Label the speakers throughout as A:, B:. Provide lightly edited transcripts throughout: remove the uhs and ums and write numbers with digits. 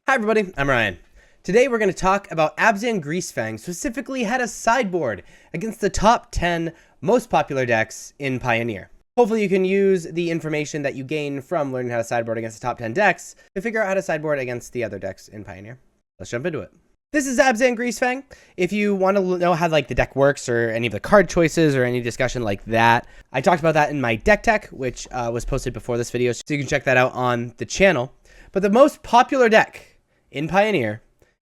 A: Hi everybody, I'm Ryan. Today we're going to talk about Abzan Greasefang, specifically how to sideboard against the top 10 most popular decks in Pioneer. Hopefully you can use the information that you gain from learning how to sideboard against the top 10 decks to figure out how to sideboard against the other decks in Pioneer. Let's jump into it. This is Abzan Greasefang. If you want to know how the deck works or any of the card choices or any discussion like that, I talked about that in my deck tech, which was posted before this video, so you can check that out on the channel. But the most popular deck in Pioneer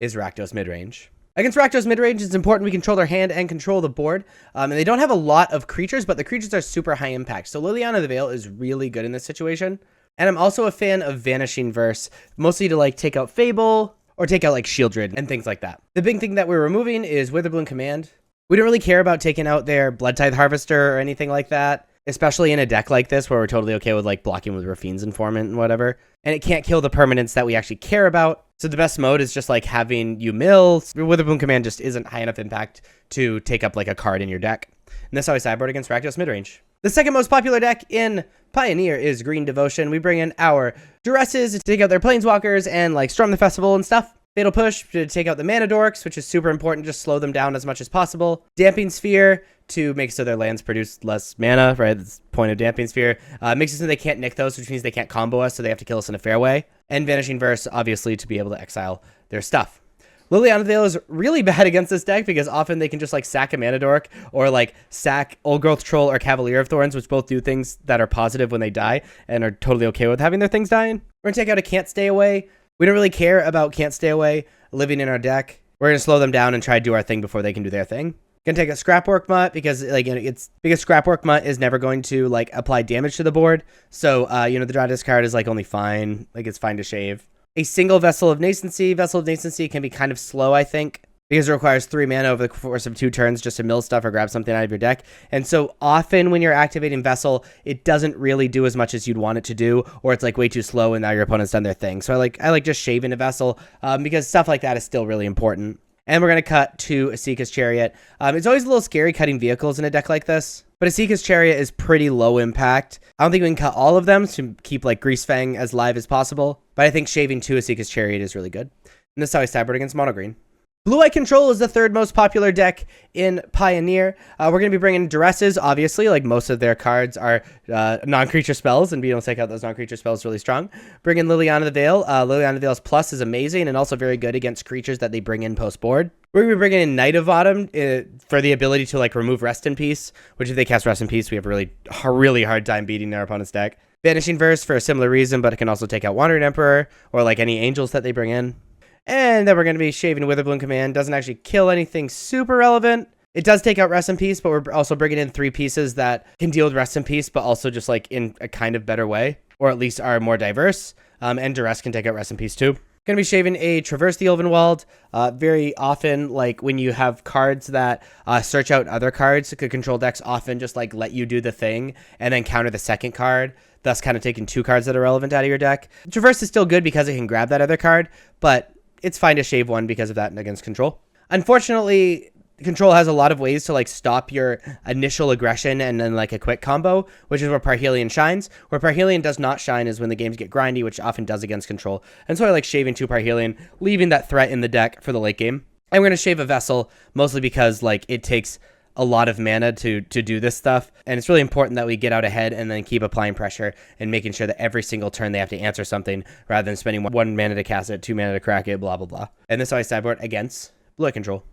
A: is Rakdos Midrange. Against Rakdos Midrange, it's important we control their hand and control the board. And they don't have a lot of creatures, but the creatures are super high impact. So Liliana the Veil is really good in this situation. And I'm also a fan of Vanishing Verse, mostly to take out Fable or take out Shieldred and things like that. The big thing that we're removing is Witherbloom Command. We don't really care about taking out their Blood Tithe Harvester or anything like that, especially in a deck like this where we're totally okay with blocking with Rafine's Informant and whatever. And it can't kill the permanents that we actually care about. So the best mode is just having you mill. Witherbloom Command just isn't high enough impact to take up a card in your deck. And that's how I sideboard against Rakdos Midrange. The second most popular deck in Pioneer is Green Devotion. We bring in our Duresses to take out their Planeswalkers and Storm the Festival and stuff. Fatal Push to take out the Mana Dorks, which is super important, just slow them down as much as possible. Damping Sphere to make so their lands produce less mana, right? That's the point of Damping Sphere. Makes it so they can't nick those, which means they can't combo us, so they have to kill us in a fair way. And Vanishing Verse, obviously, to be able to exile their stuff. Liliana the Veil is really bad against this deck because often they can just sack a Mana Dork or sack Old Growth Troll or Cavalier of Thorns, which both do things that are positive when they die and are totally okay with having their things dying. We're going to take out a Can't Stay Away. We don't really care about Can't Stay Away living in our deck. We're going to slow them down and try to do our thing before they can do their thing. Going to take a Scrapwork Mutt because because Scrapwork Mutt is never going to apply damage to the board. So the draw discard is only fine. It's fine to shave. A single Vessel of Nascency. Vessel of Nascency can be kind of slow, I think, because it requires 3 mana over the course of 2 turns just to mill stuff or grab something out of your deck. And so often when you're activating Vessel, it doesn't really do as much as you'd want it to do, or it's way too slow and now your opponent's done their thing. So I like just shaving a Vessel because stuff like that is still really important. And we're going to cut to Asika's Chariot. It's always a little scary cutting vehicles in a deck like this, but Asika's Chariot is pretty low impact. I don't think we can cut all of them to keep Greasefang as live as possible, but I think shaving 2 Asika's Chariot is really good. And this is how I sideboard against Mono Green. Blue Eye Control is the third most popular deck in Pioneer. We're going to be bringing Duresses, obviously. Most of their cards are non-creature spells, and being able to take out those non-creature spells is really strong. Bring in Liliana the Veil. Liliana the Veil's plus is amazing and also very good against creatures that they bring in post-board. We're going to be bringing in Knight of Autumn for the ability to remove Rest in Peace, which if they cast Rest in Peace, we have a really hard time beating their opponent's deck. Vanishing Verse for a similar reason, but it can also take out Wandering Emperor or any angels that they bring in. And then we're going to be shaving Witherbloom Command. Doesn't actually kill anything super relevant. It does take out Rest in Peace, but we're also bringing in 3 pieces that can deal with Rest in Peace, but also just in a kind of better way, or at least are more diverse. And Duress can take out Rest in Peace too. Going to be shaving a Traverse the Elvenwald. Very often, when you have cards that search out other cards, control decks often just let you do the thing and then counter the second card, thus kind of taking 2 cards that are relevant out of your deck. Traverse is still good because it can grab that other card, but it's fine to shave 1 because of that against control. Unfortunately, control has a lot of ways to stop your initial aggression and then a quick combo, which is where Parhelion shines. Where Parhelion does not shine is when the games get grindy, which often does against control. And so I like shaving 2 Parhelion, leaving that threat in the deck for the late game. And we're going to shave a Vessel, mostly because it takes a lot of mana to do this stuff, and it's really important that we get out ahead and then keep applying pressure and making sure that every single turn they have to answer something rather than spending 1 mana to cast it, 2 mana to crack it, blah blah blah. And this is how I sideboard against Blue Eye Control.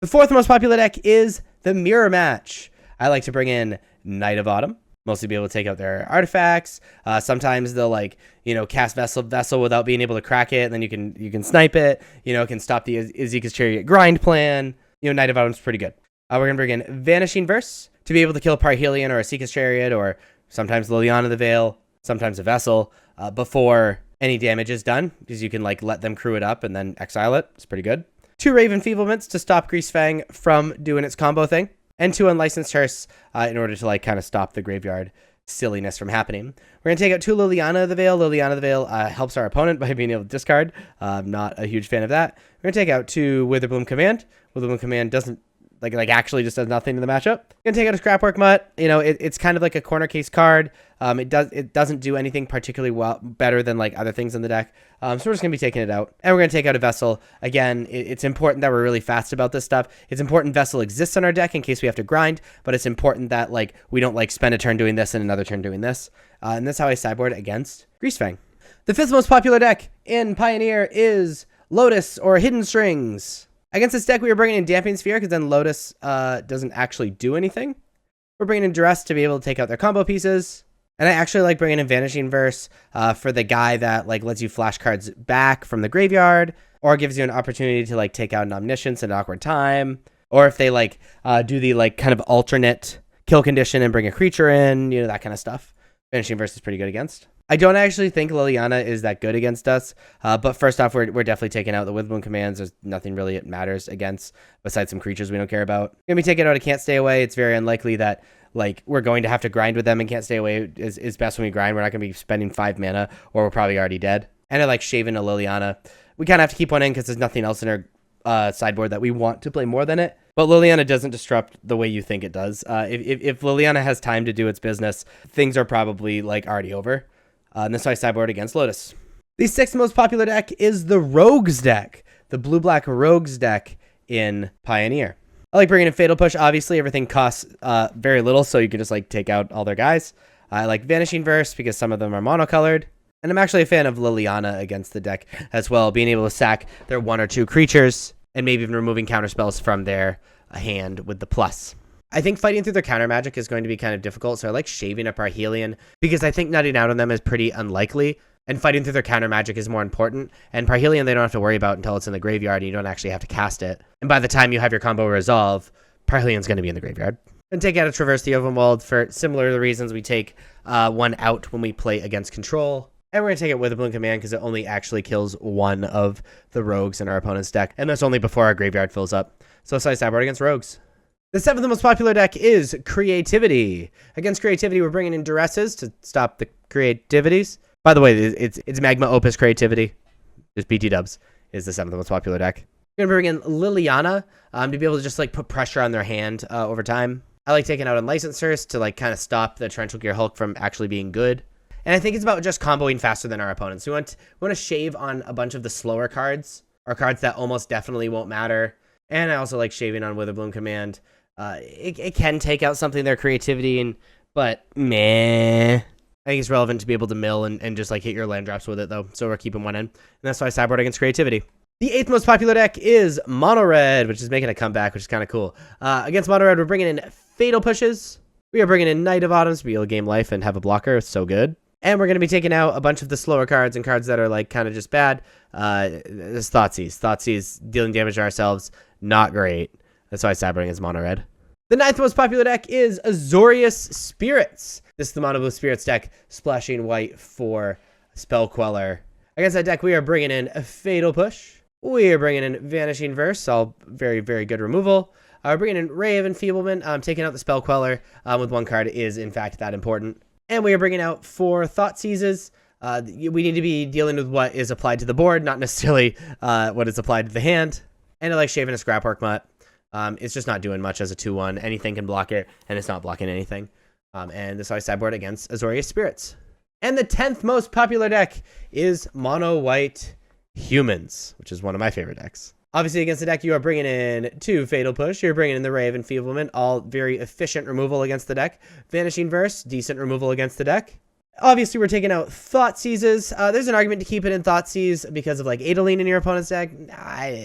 A: The fourth most popular deck is the Mirror Match. I like to bring in Knight of Autumn, mostly be able to take out their artifacts. Sometimes they'll cast Vessel without being able to crack it, and then you can snipe it. It can stop the Azeka's Chariot grind plan. Knight of Autumn's pretty good. We're going to bring in Vanishing Verse to be able to kill Parhelion or Asika's Chariot or sometimes Liliana the Veil, sometimes a Vessel, before any damage is done, because you can let them crew it up and then exile it. It's pretty good. 2 Raven Feeblements to stop Greasefang from doing its combo thing, and 2 Unlicensed Hearse in order to kind of stop the graveyard silliness from happening. We're going to take out 2 Liliana the Veil. Liliana the Veil helps our opponent by being able to discard. Not a huge fan of that. We're going to take out 2 Witherbloom Command. Witherbloom Command doesn't like actually just does nothing to the matchup. Gonna take out a Scrapwork Mutt. You know, it's kind of like a corner case card. It doesn't do anything particularly better than like other things in the deck. So we're just gonna be taking it out, and we're gonna take out a Vessel. Again, it's important that we're really fast about this stuff. It's important Vessel exists on our deck in case we have to grind, but it's important that like we don't like spend a turn doing this and another turn doing this. And that's how I sideboard against Greasefang. The 5th most popular deck in Pioneer is Lotus or Hidden Strings. Against this deck, we are bringing in Damping Sphere because then Lotus doesn't actually do anything. We're bringing in Duress to be able to take out their combo pieces. And I actually like bringing in Vanishing Verse for the guy that like lets you flash cards back from the graveyard, or gives you an opportunity to like take out an Omniscience at an awkward time. Or if they like do the like kind of alternate kill condition and bring a creature in, you know, that kind of stuff. Vanishing Verse is pretty good against. I don't actually think Liliana is that good against us, but first off, we're definitely taking out the Witherbloom commands. There's nothing really it matters against besides some creatures we don't care about. Gonna be taking out a Can't Stay Away. It's very unlikely that like we're going to have to grind with them, and Can't Stay Away is best when we grind. We're not gonna be spending 5 mana, or we're probably already dead. And I like shaving a Liliana. We kind of have to keep one in because there's nothing else in our sideboard that we want to play more than it. But Liliana doesn't disrupt the way you think it does. If Liliana has time to do its business, things are probably like already over. And that's why I sideboard against Lotus. The 6th most popular deck is the Rogues deck, the blue-black Rogues deck in Pioneer. I like bringing in Fatal Push. Obviously, everything costs very little, so you can just like take out all their guys. I like Vanishing Verse because some of them are monocolored. And I'm actually a fan of Liliana against the deck as well, being able to sack their 1 or 2 creatures and maybe even removing counterspells from their hand with the plus. I think fighting through their counter magic is going to be kind of difficult, so I like shaving a Parhelion because I think nutting out on them is pretty unlikely, and fighting through their counter magic is more important. And Parhelion they don't have to worry about until it's in the graveyard and you don't actually have to cast it. And by the time you have your combo resolve, Parhelion's going to be in the graveyard. And take out a Traverse the Overwhelmed for similar reasons we take one out when we play against control. And we're going to take it with a Witherbloom command because it only actually kills one of the rogues in our opponent's deck, and that's only before our graveyard fills up. So I sideboard against rogues. The 7th most popular deck is Creativity. Against Creativity, we're bringing in Duresses to stop the creativities. By the way, it's Magma Opus Creativity. Just BT dubs is the 7th most popular deck. We're going to bring in Liliana to be able to just like put pressure on their hand over time. I like taking out Unlicensers to like kind of stop the Torrential Gear Hulk from actually being good. And I think it's about just comboing faster than our opponents. We want to shave on a bunch of the slower cards, or cards that almost definitely won't matter. And I also like shaving on Witherbloom command. It can take out something their creativity, but meh. I think it's relevant to be able to mill and just like hit your land drops with it though. So we're keeping one in. And that's why I sideboard against Creativity. The 8th most popular deck is Mono Red, which is making a comeback, which is kind of cool. Against Mono Red, we're bringing in Fatal Pushes. We are bringing in Knight of Autumn to be able to game life and have a blocker. It's so good. And we're going to be taking out a bunch of the slower cards and cards that are like kind of just bad. There's Thoughtseize. Thoughtseize dealing damage to ourselves. Not great. That's why I sideboard against Mono Red. The 9th most popular deck is Azorius Spirits. This is the Mono Blue Spirits deck, splashing white for Spell Queller. Against that deck, we are bringing in a Fatal Push. We are bringing in Vanishing Verse, all very, very good removal. We're bringing in Ray of Enfeeblement. Taking out the Spell Queller with one card is, in fact, that important. And we are bringing out 4 Thoughtseizes. We need to be dealing with what is applied to the board, not necessarily what is applied to the hand. And I like shaving a Scrapwork Mutt. It's just not doing much as a 2/1. Anything can block it, and it's not blocking anything. And this is how I sideboard against Azorius Spirits. And the 10th most popular deck is Mono White Humans, which is one of my favorite decks. Obviously, against the deck, you are bringing in 2 Fatal Push. You're bringing in the Ray of Enfeeblement, all very efficient removal against the deck. Vanishing Verse, decent removal against the deck. Obviously, we're taking out Thoughtseizes. There's an argument to keep it in Thoughtseize because of like Adeline in your opponent's deck,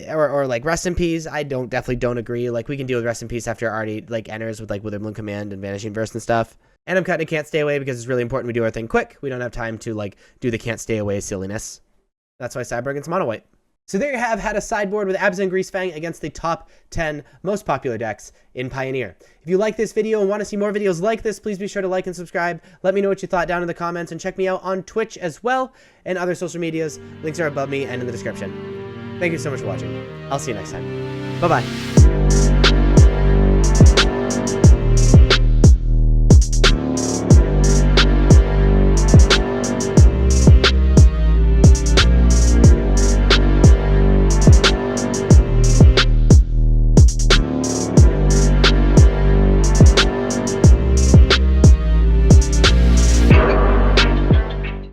A: or like Rest in Peace. I definitely don't agree. Like we can deal with Rest in Peace after it already like enters with like Witherbloom Command and Vanishing Verse and stuff. And I'm cutting a Can't Stay Away because it's really important we do our thing quick. We don't have time to like do the Can't Stay Away silliness. That's why I sideboard against Mono White. So there you have had a sideboard with Abzan Greasefang against the top 10 most popular decks in Pioneer. If you like this video and want to see more videos like this, please be sure to like and subscribe. Let me know what you thought down in the comments, and check me out on Twitch as well and other social medias. Links are above me and in the description. Thank you so much for watching. I'll see you next time. Bye-bye.